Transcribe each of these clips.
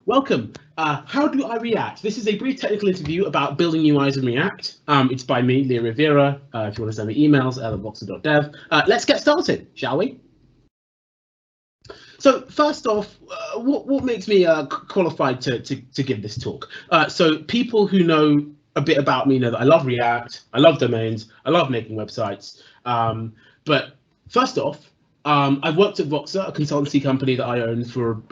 Welcome. How do I React? This is a brief technical interview about building UIs in React. It's by me, Leah Rivera. If you want to send me emails, ella@boxer.dev. Let's get started, shall we? So first off, what makes me qualified to give this talk? So people who know a bit about me know that I love React, I love domains, I love making websites. But first off, I've worked at Voxer, a consultancy company that I own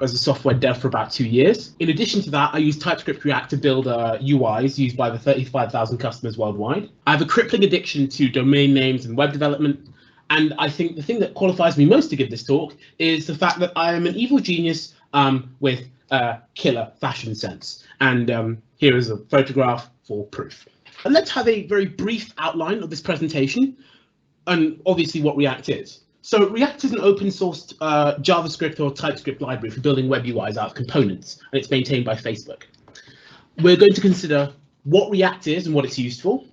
as a software dev for about 2 years. In addition to that, I use TypeScript React to build UIs used by the 35,000 customers worldwide. I have a crippling addiction to domain names and web development. And I think the thing that qualifies me most to give this talk is the fact that I am an evil genius with a killer fashion sense. And here is a photograph for proof. And let's have a very brief outline of this presentation and obviously what React is. So React is an open source JavaScript or TypeScript library for building web UIs out of components, and it's maintained by Facebook. We're going to consider what React is and what it's used for,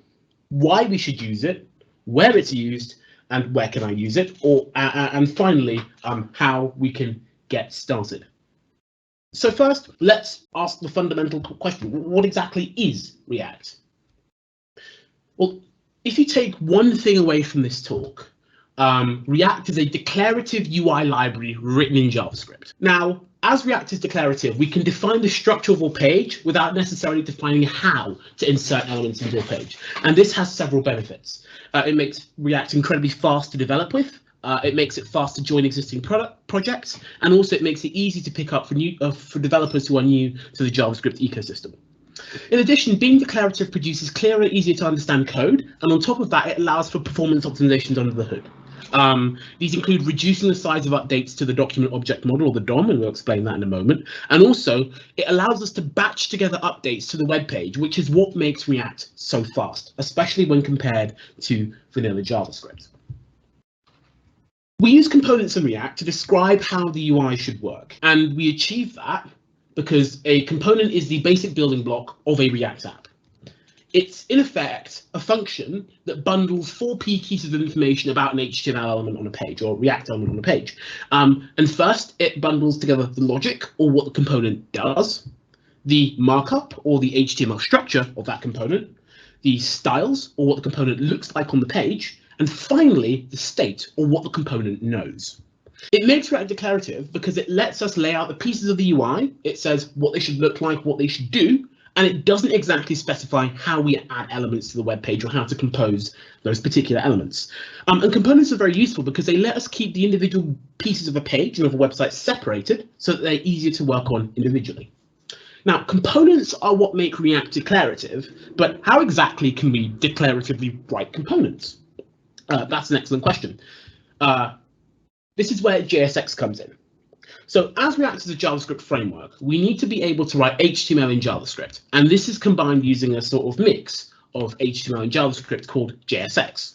why we should use it, where it's used, and where can I use it, and finally, how we can get started. So first, let's ask the fundamental question: what exactly is React? Well, if you take one thing away from this talk, React is a declarative UI library written in JavaScript. Now, as React is declarative, we can define the structure of a page without necessarily defining how to insert elements into a page. And this has several benefits. It makes React incredibly fast to develop with. It makes it fast to join existing projects, and also it makes it easy to pick up for developers who are new to the JavaScript ecosystem. In addition, being declarative produces clearer, easier to understand code, and on top of that, it allows for performance optimizations under the hood. These include reducing the size of updates to the document object model, or the DOM, and we'll explain that in a moment. And also, it allows us to batch together updates to the web page, which is what makes React so fast, especially when compared to vanilla JavaScript. We use components in React to describe how the UI should work, and we achieve that because a component is the basic building block of a React app. It's, in effect, a function that bundles 4 pieces of information about an HTML element on a page, or React element on a page. And first, it bundles together the logic, or what the component does, the markup, or the HTML structure of that component, the styles, or what the component looks like on the page, and finally, the state, or what the component knows. It makes React declarative because it lets us lay out the pieces of the UI. It says what they should look like, what they should do, and it doesn't exactly specify how we add elements to the web page or how to compose those particular elements. And components are very useful because they let us keep the individual pieces of a page and of a website separated so that they're easier to work on individually. Now, components are what make React declarative, but how exactly can we declaratively write components? That's an excellent question. This is where JSX comes in. So as React is a JavaScript framework, we need to be able to write HTML in JavaScript. And this is combined using a sort of mix of HTML and JavaScript called JSX.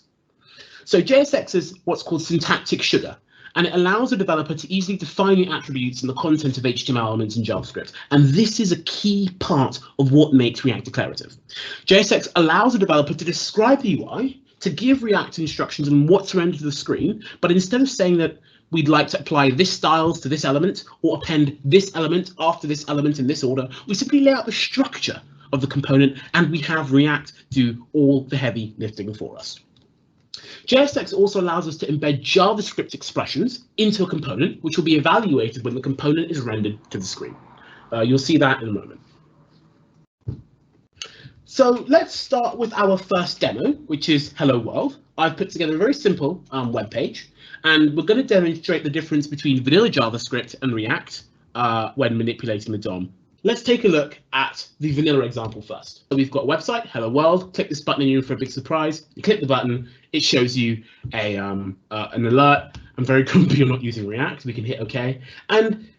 So JSX is what's called syntactic sugar, and it allows a developer to easily define the attributes and the content of HTML elements in JavaScript. And this is a key part of what makes React declarative. JSX allows a developer to describe the UI, to give React instructions on what to render to the screen, but instead of saying that we'd like to apply this styles to this element or append this element after this element in this order, we simply lay out the structure of the component and we have React do all the heavy lifting for us. JSX also allows us to embed JavaScript expressions into a component, which will be evaluated when the component is rendered to the screen. You'll see that in a moment. So let's start with our first demo, which is Hello World. I've put together a very simple web page, and we're going to demonstrate the difference between vanilla JavaScript and React when manipulating the DOM. Let's take a look at the vanilla example first. So we've got a website, Hello World. Click this button and you're in for a big surprise. You click the button, it shows you an alert. I'm very grumpy you're not using React. We can hit OK. And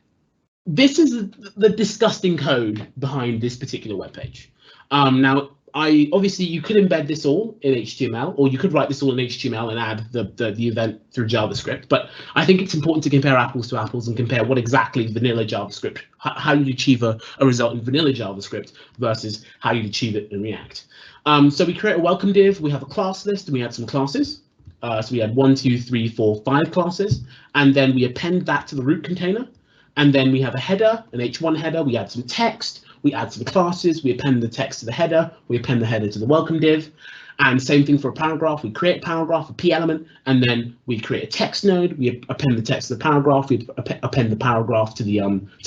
this is the disgusting code behind this particular web page. Now, obviously you could embed this all in HTML, or you could write this all in HTML and add the event through JavaScript. But I think it's important to compare apples to apples and compare what exactly vanilla JavaScript, how you achieve a result in vanilla JavaScript versus how you achieve it in React. So we create a welcome div, we have a class list, and we add some classes. So we had 1, 2, 3, 4, 5 classes, and then we append that to the root container. And then we have a header, an H1 header. We add some text. We add some classes. We append the text to the header. We append the header to the welcome div. And same thing for a paragraph. We create a paragraph, a P element, and then we create a text node. We append the text to the paragraph. We append the paragraph to the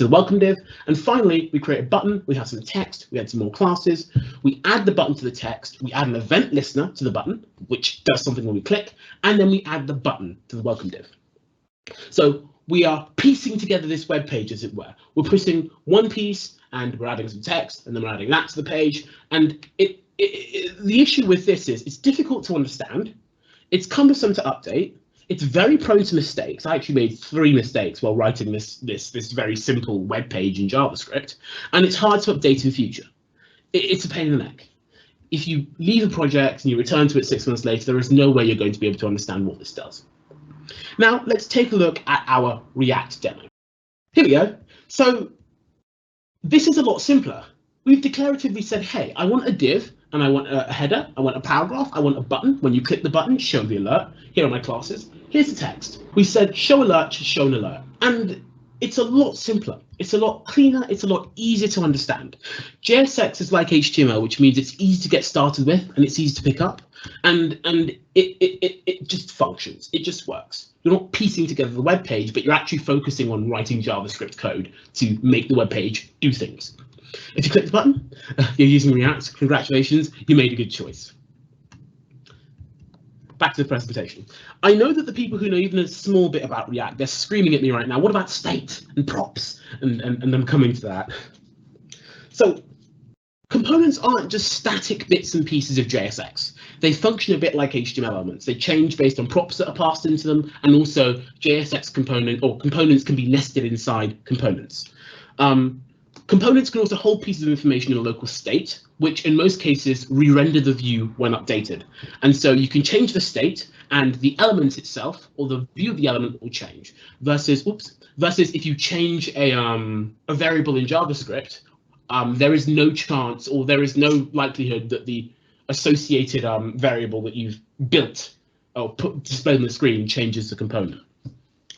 welcome div. And finally, we create a button. We have some text. We add some more classes. We add the button to the text. We add an event listener to the button, which does something when we click. And then we add the button to the welcome div. So we are piecing together this web page, as it were. We're putting one piece, and we're adding some text, and then we're adding that to the page. And the issue with this is it's difficult to understand. It's cumbersome to update. It's very prone to mistakes. I actually made 3 mistakes while writing this very simple web page in JavaScript, and it's hard to update in future. It's a pain in the neck. If you leave a project and you return to it 6 months later, there is no way you're going to be able to understand what this does. Now, let's take a look at our React demo. Here we go. So this is a lot simpler. We've declaratively said, hey, I want a div, and I want a header, I want a paragraph, I want a button. When you click the button, show the alert. Here are my classes. Here's the text. We said show alert to show an alert. And it's a lot simpler. It's a lot cleaner. It's a lot easier to understand. JSX is like HTML, which means it's easy to get started with and it's easy to pick up. And it just functions. It just works. You're not piecing together the web page, but you're actually focusing on writing JavaScript code to make the web page do things. If you click the button, you're using React. Congratulations, you made a good choice. Back to the presentation. I know that the people who know even a small bit about React, they're screaming at me right now. What about state and props? And I'm coming to that. So components aren't just static bits and pieces of JSX. They function a bit like HTML elements. They change based on props that are passed into them, and also JSX components can be nested inside components. Components can also hold pieces of information in a local state, which in most cases re-render the view when updated. And so you can change the state and the element itself or the view of the element will change versus if you change a variable in JavaScript, there is no chance or there is no likelihood that the associated variable that you've built or displayed on the screen changes the component.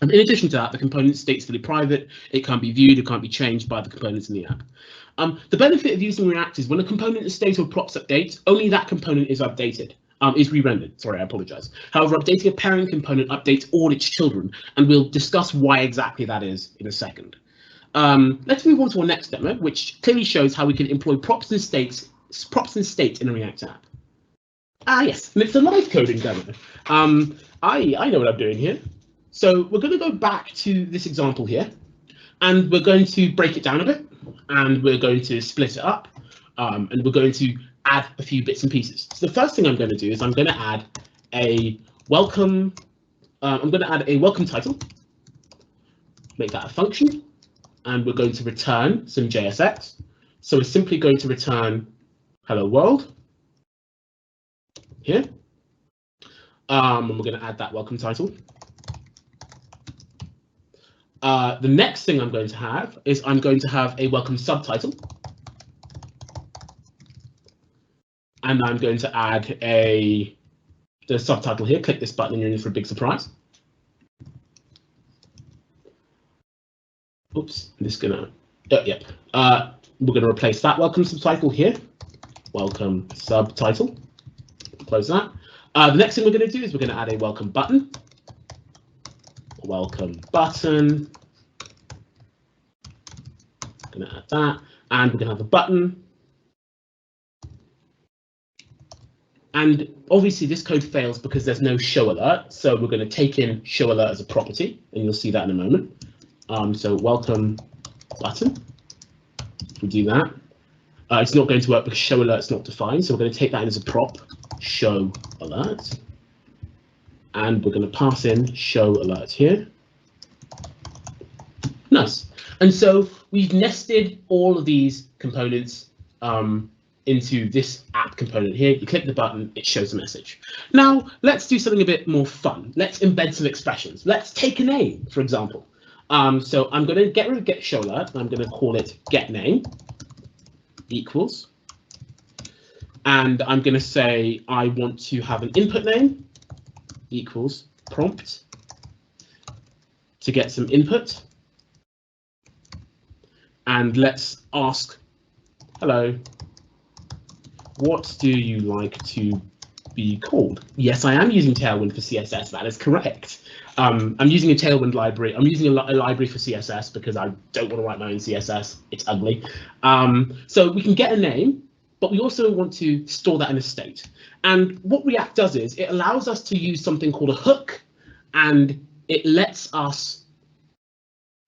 And in addition to that, the component state's fully private. It can't be viewed, it can't be changed by the components in the app. The benefit of using React is when a component state or props updates, only that component is updated, is re-rendered. Sorry, I apologize. However, updating a parent component updates all its children, and we'll discuss why exactly that is in a second. Let's move on to our next demo, which clearly shows how we can employ props and state in a React app. Yes, and it's a live coding demo. I know what I'm doing here. So we're going to go back to this example here, and we're going to break it down a bit, and we're going to split it up, and we're going to add a few bits and pieces. So the first thing I'm going to do is I'm going to add a welcome. I'm going to add a welcome title, make that a function, and we're going to return some JSX. So we're simply going to return hello world here, and we're going to add that welcome title. The next thing I'm going to have is I'm going to have a welcome subtitle. And I'm going to add the subtitle here. Click this button and you're in for a big surprise. Oops, I'm just gonna, yep. We're gonna replace that welcome subtitle here. Welcome subtitle, close that. The next thing we're gonna do is we're gonna add a welcome button. Welcome button. Gonna add that, and we're gonna have a button. And obviously this code fails because there's no show alert, so we're gonna take in show alert as a property, and you'll see that in a moment. So welcome button. We do that. It's not going to work because show alert's not defined, so we're going to take that in as a prop, show alert. And we're going to pass in show alert here. Nice. And so we've nested all of these components into this app component here. You click the button, it shows a message. Now let's do something a bit more fun. Let's embed some expressions. Let's take a name, for example. So I'm going to get rid of get show alert, and I'm going to call it get name equals. And I'm going to say I want to have an input name equals prompt to get some input. and let's ask, hello, what do you like to be called? Yes, I am using Tailwind for CSS. That is correct. I'm using a Tailwind library. I'm using a library for CSS because I don't want to write my own CSS. It's ugly. So we can get a name, but we also want to store that in a state. And what React does is it allows us to use something called a hook, and it lets us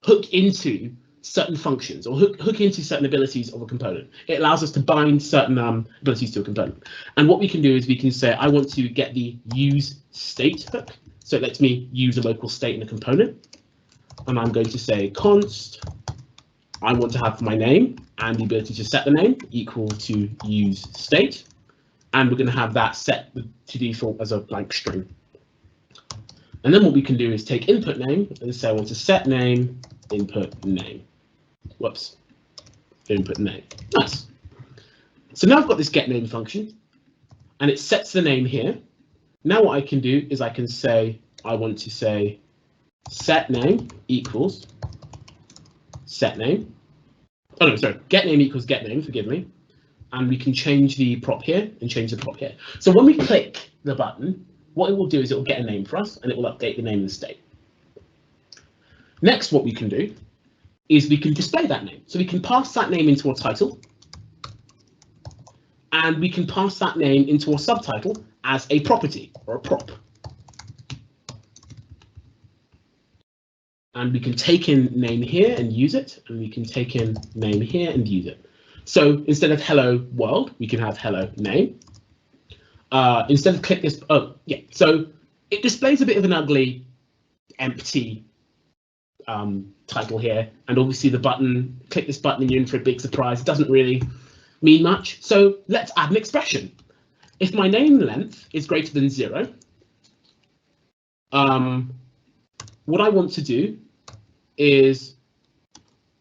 hook into certain functions or hook into certain abilities of a component. It allows us to bind certain abilities to a component. And what we can do is we can say, I want to get the use state hook. So it lets me use a local state in a component. And I'm going to say const, I want to have my name and the ability to set the name equal to use state. And we're going to have that set to default as a blank string. And then what we can do is take input name and say I want to set name, input name. Whoops, input name. Nice. So now I've got this get name function and it sets the name here. Now what I can do is I can say, I want to say set name equals set name. Oh no, sorry, get name equals get name, forgive me. And we can change the prop here and change the prop here. So when we click the button, what it will do is it will get a name for us and it will update the name and the state. Next, what we can do is we can display that name. So we can pass that name into a title and we can pass that name into a subtitle as a property or a prop. And we can take in name here and use it, and we can take in name here and use it. So instead of hello world, we can have hello name. Instead of click this, oh yeah, so it displays a bit of an ugly, empty title here, and obviously the button, click this button and you're in for a big surprise. It doesn't really mean much. So let's add an expression. If my name length is greater than 0, what I want to do is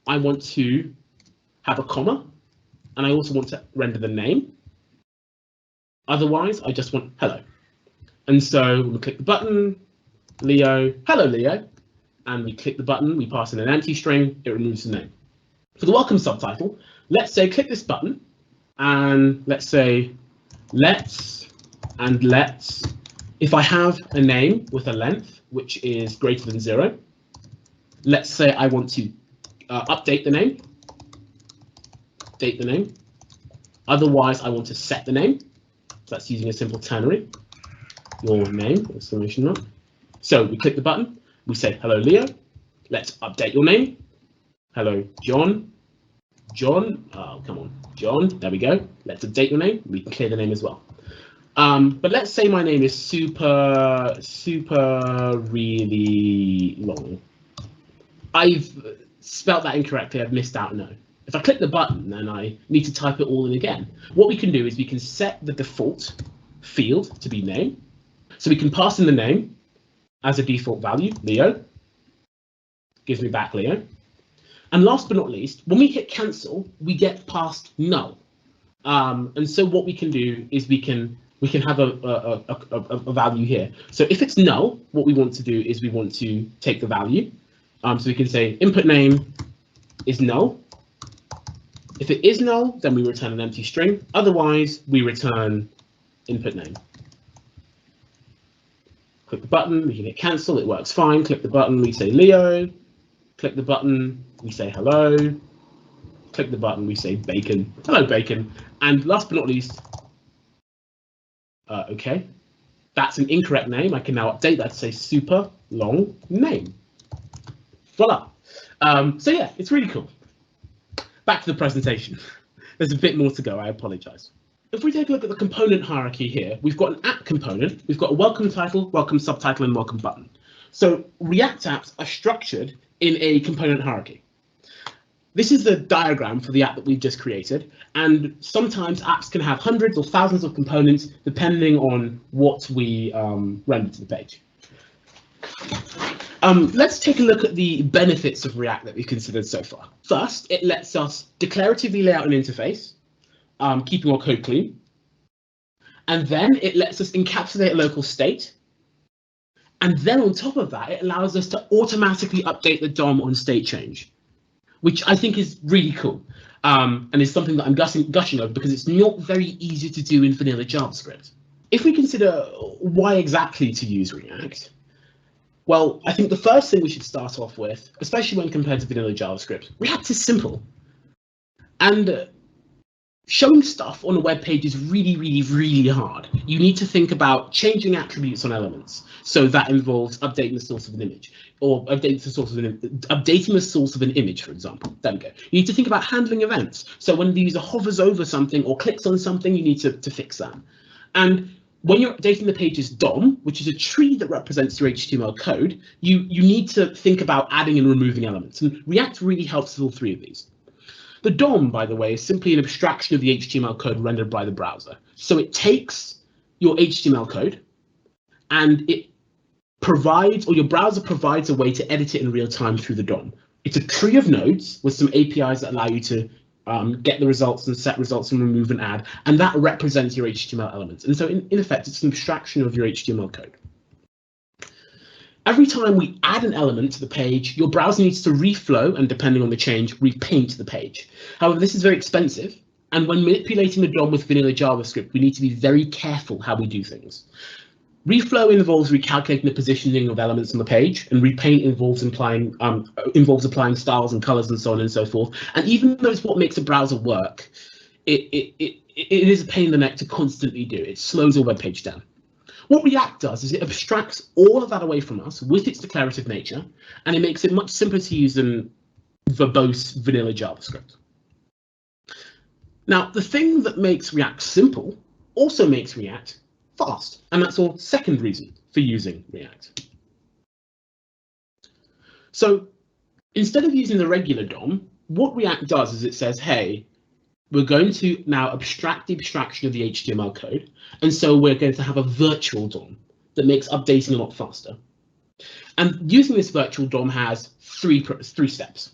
I want to have a comma, and I also want to render the name. Otherwise, I just want hello. And so we click the button, Leo, hello Leo, and we click the button, we pass in an empty string, it removes the name. For the welcome subtitle, let's say click this button, and let's say let's, if I have a name with a length which is greater than 0, let's say I want to update the name, Otherwise, I want to set the name. So that's using a simple ternary, your name, exclamation mark. So we click the button, we say, hello, Leo. Let's update your name. Hello, John. Oh, come on, John, there we go. Let's update your name. We can clear the name as well. But let's say my name is super really long. I've spelt that incorrectly. I've missed out no. If I click the button, then I need to type it all in again. What we can do is we can set the default field to be name. So we can pass in the name as a default value, Leo. Gives me back Leo. And last but not least, when we hit cancel, we get past null. And so what we can do is we can have a value here. So if it's null, what we want to do is we want to take the value. So we can say input name is null. If it is null, then we return an empty string. Otherwise, we return input name. Click the button, we can hit cancel, it works fine. Click the button, we say Leo. Click the button, we say hello. Click the button, we say bacon. Hello, bacon. And last but not least, okay, that's an incorrect name. I can now update that to say super long name. Voila. So yeah, it's really cool. Back to the presentation. There's a bit more to go, I apologize. If we take a look at the component hierarchy here, we've got an app component, we've got a welcome title, welcome subtitle, and welcome button. So React apps are structured in a component hierarchy. This is the diagram for the app that we've just created, and sometimes apps can have hundreds or thousands of components depending on what we render to the page. Let's take a look at the benefits of React that we've considered so far. First, it lets us declaratively lay out an interface, keeping our code clean. And then it lets us encapsulate a local state. And then on top of that, it allows us to automatically update the DOM on state change. which I think is really cool. And is something that I'm gushing over because it's not very easy to do in vanilla JavaScript. If we consider why exactly to use React, well, I think the first thing we should start off with, especially when compared to vanilla JavaScript, React is simple. And showing stuff on a web page is really, really, really hard. You need to think about changing attributes on elements. So that involves updating the source of an image, or updating the source of an image, for example. There we go. You need to think about handling events. So when the user hovers over something or clicks on something, you need to fix that. And when you're updating the page's DOM, which is a tree that represents your HTML code, you need to think about adding and removing elements. And React really helps with all three of these. The DOM, by the way, is simply an abstraction of the HTML code rendered by the browser. So it takes your HTML code and it provides, or your browser provides, a way to edit it in real time through the DOM. It's a tree of nodes with some APIs that allow you to get the results and set results and remove and add, and that represents your HTML elements. And so in effect, it's an abstraction of your HTML code. Every time we add an element to the page, your browser needs to reflow and, depending on the change, repaint the page. However, this is very expensive, and when manipulating the DOM with vanilla JavaScript, we need to be very careful how we do things. Reflow involves recalculating the positioning of elements on the page, and repaint involves applying styles and colors and so on and so forth. And even though it's what makes a browser work, it is a pain in the neck to constantly do. It slows a web page down. What React does is it abstracts all of that away from us with its declarative nature, and it makes it much simpler to use than verbose vanilla JavaScript. Now, the thing that makes React simple also makes React fast, and that's our second reason for using React. So instead of using the regular DOM, what React does is it says, hey, we're going to now abstract the abstraction of the HTML code, and so we're going to have a virtual DOM that makes updating a lot faster. And using this virtual DOM has three steps.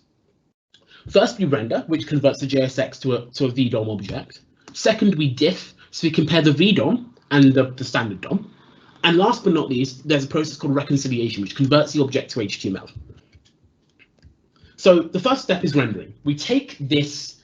First, we render, which converts the JSX to a VDOM object. Second, we diff, so we compare the VDOM and the standard DOM. And last but not least, there's a process called reconciliation, which converts the object to HTML. So the first step is rendering. We take this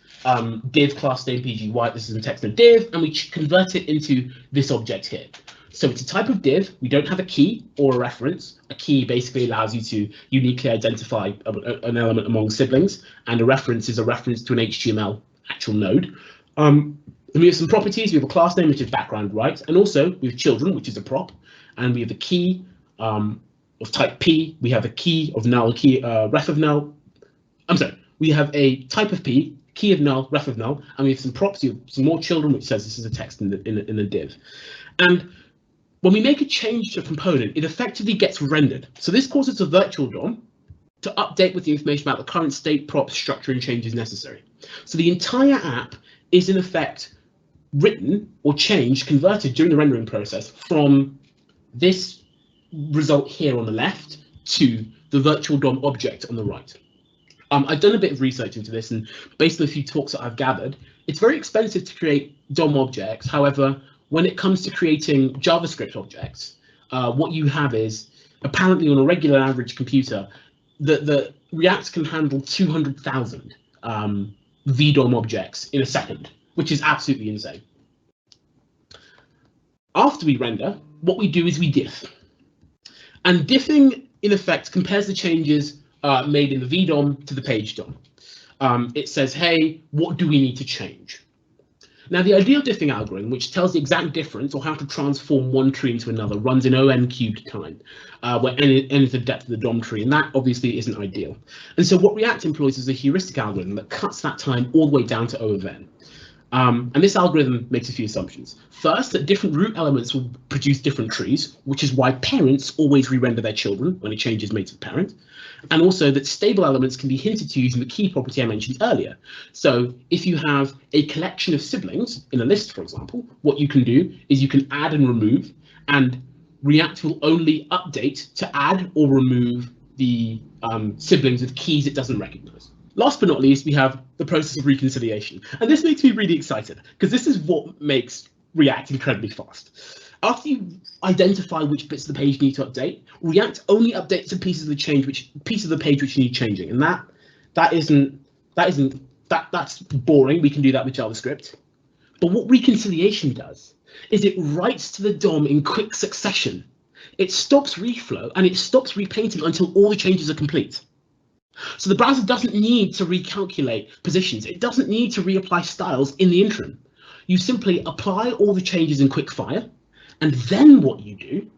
div class name PG white, this is a text node div, and we convert it into this object here. So it's a type of div. We don't have a key or a reference. A key basically allows you to uniquely identify an element among siblings, and a reference is a reference to an HTML actual node. And we have some properties. We have a class name, which is background right, and also we have children, which is a prop, and we have a key of type P. We have a key of null, ref of null. I'm sorry. We have a type of P, key of null, ref of null, and we have some props, some more children, which says this is a text in the div. And when we make a change to a component, it effectively gets rendered. So this causes a virtual DOM to update with the information about the current state, props, structure, and changes necessary. So the entire app is in effect written or changed, converted during the rendering process from this result here on the left to the virtual DOM object on the right. I've done a bit of research into this, and based on a few talks that I've gathered, it's very expensive to create DOM objects. However, when it comes to creating JavaScript objects, what you have is, apparently on a regular average computer, the React can handle 200,000 VDOM objects in a second, which is absolutely insane. After we render, what we do is we diff. And diffing, in effect, compares the changes made in the VDOM to the page DOM. It says, hey, what do we need to change? Now, the ideal diffing algorithm, which tells the exact difference or how to transform one tree into another, runs in O(n) cubed time, where n is the depth of the DOM tree, and that obviously isn't ideal. And so what React employs is a heuristic algorithm that cuts that time all the way down to O of n. And this algorithm makes a few assumptions. First, that different root elements will produce different trees, which is why parents always re-render their children when a change is made to the parent. And also that stable elements can be hinted to using the key property I mentioned earlier. So if you have a collection of siblings in a list, for example, what you can do is you can add and remove, and React will only update to add or remove the siblings with keys it doesn't recognize. Last but not least, we have the process of reconciliation. And this makes me really excited because this is what makes React incredibly fast. After you identify which bits of the page you need to update, React only updates the pieces of the page which you need changing. And that isn't That's boring. We can do that with JavaScript. But what reconciliation does is it writes to the DOM in quick succession. It stops reflow and it stops repainting until all the changes are complete. So the browser doesn't need to recalculate positions. It doesn't need to reapply styles in the interim. You simply apply all the changes in quickfire, and then what you do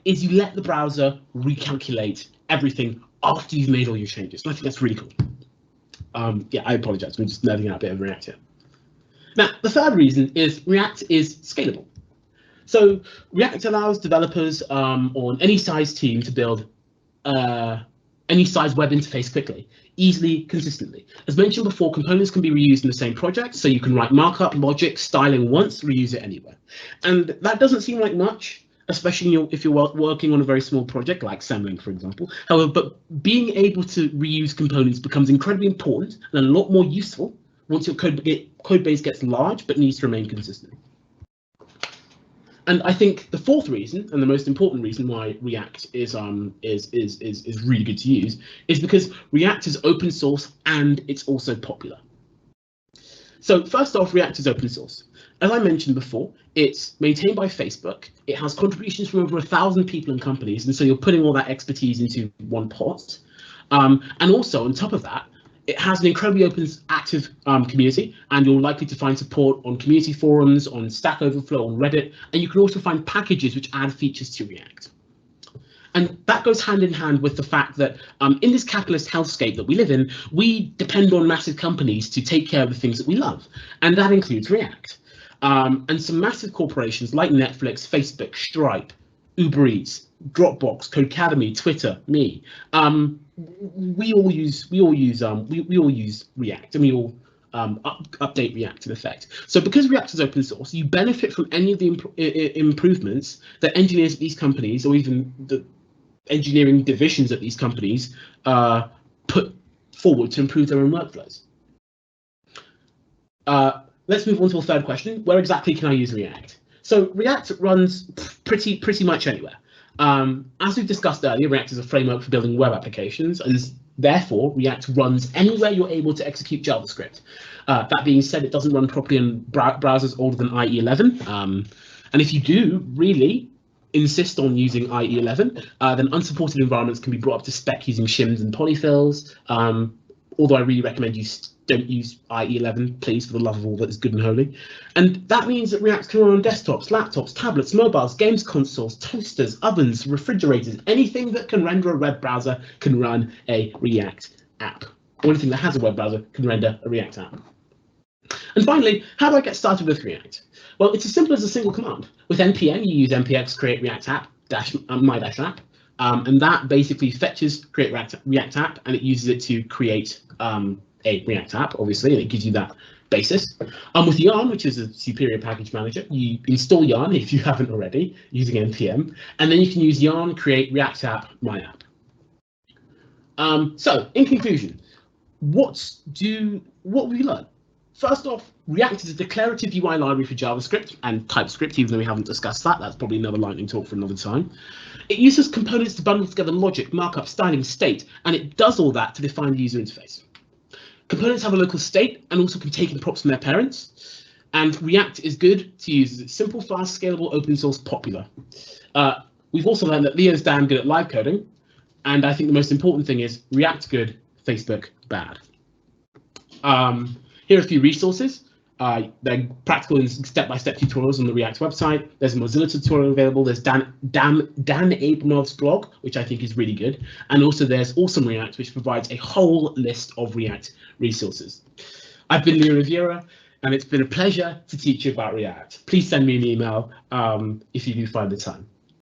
is you let the browser recalculate everything after you've made all your changes. And I think that's really cool. Yeah, I apologize. We're just nerding out a bit of React here. Now, the third reason is React is scalable. So React allows developers on any size team to build any size web interface quickly, easily, consistently. As mentioned before, components can be reused in the same project, so you can write markup, logic, styling once, reuse it anywhere. And that doesn't seem like much, especially if you're working on a very small project like Semling, for example. However, but being able to reuse components becomes incredibly important and a lot more useful once your code base gets large but needs to remain consistent. And I think the fourth reason, and the most important reason why React is really good to use, is because React is open source and it's also popular. So first off, React is open source. As I mentioned before, it's maintained by Facebook. It has contributions from over 1,000 people and companies, and so you're putting all that expertise into one pot. And also, on top of that, it has an incredibly open, active community, and you're likely to find support on community forums, on Stack Overflow, on Reddit, and you can also find packages which add features to React. And that goes hand in hand with the fact that in this capitalist hellscape that we live in, we depend on massive companies to take care of the things that we love, and that includes React. And some massive corporations like Netflix, Facebook, Stripe, Uber Eats, Dropbox, Codecademy, Twitter, me. We all use React, and we all update React in effect. So because React is open source, you benefit from any of the improvements that engineers at these companies, or even the engineering divisions at these companies, put forward to improve their own workflows. Let's move on to a third question. Where exactly can I use React? So React runs pretty much anywhere. As we've discussed earlier, React is a framework for building web applications, and therefore React runs anywhere you're able to execute JavaScript. That being said, it doesn't run properly on browsers older than IE 11. And if you do really insist on using IE 11, then unsupported environments can be brought up to spec using shims and polyfills. Although I really recommend you don't use IE 11, please, for the love of all that is good and holy. And that means that React can run on desktops, laptops, tablets, mobiles, games consoles, toasters, ovens, refrigerators. Anything that can render a web browser can run a React app. Or anything that has a web browser can render a React app. And finally, how do I get started with React? Well, it's as simple as a single command. With npm, you use npx create React app my-app. And that basically fetches create React app, and it uses it to create a React app, obviously, and it gives you that basis. With Yarn, which is a superior package manager, you install Yarn if you haven't already using npm, and then you can use Yarn create React app my-app. So in conclusion, what we learned? First off, React is a declarative UI library for JavaScript and TypeScript, even though we haven't discussed that. That's probably another lightning talk for another time. It uses components to bundle together logic, markup, styling, state, and it does all that to define the user interface. Components have a local state and also can take in props from their parents. And React is good to use as it's simple, fast, scalable, open source, popular. We've also learned that Leo's damn good at live coding. And I think the most important thing is React good, Facebook bad. Here are a few resources. They're practical and step-by-step tutorials on the React website. There's a Mozilla tutorial available. There's Dan Abelmov's blog, which I think is really good. And also there's Awesome React, which provides a whole list of React resources. I've been Leo Riviera, and it's been a pleasure to teach you about React. Please send me an email if you do find the time.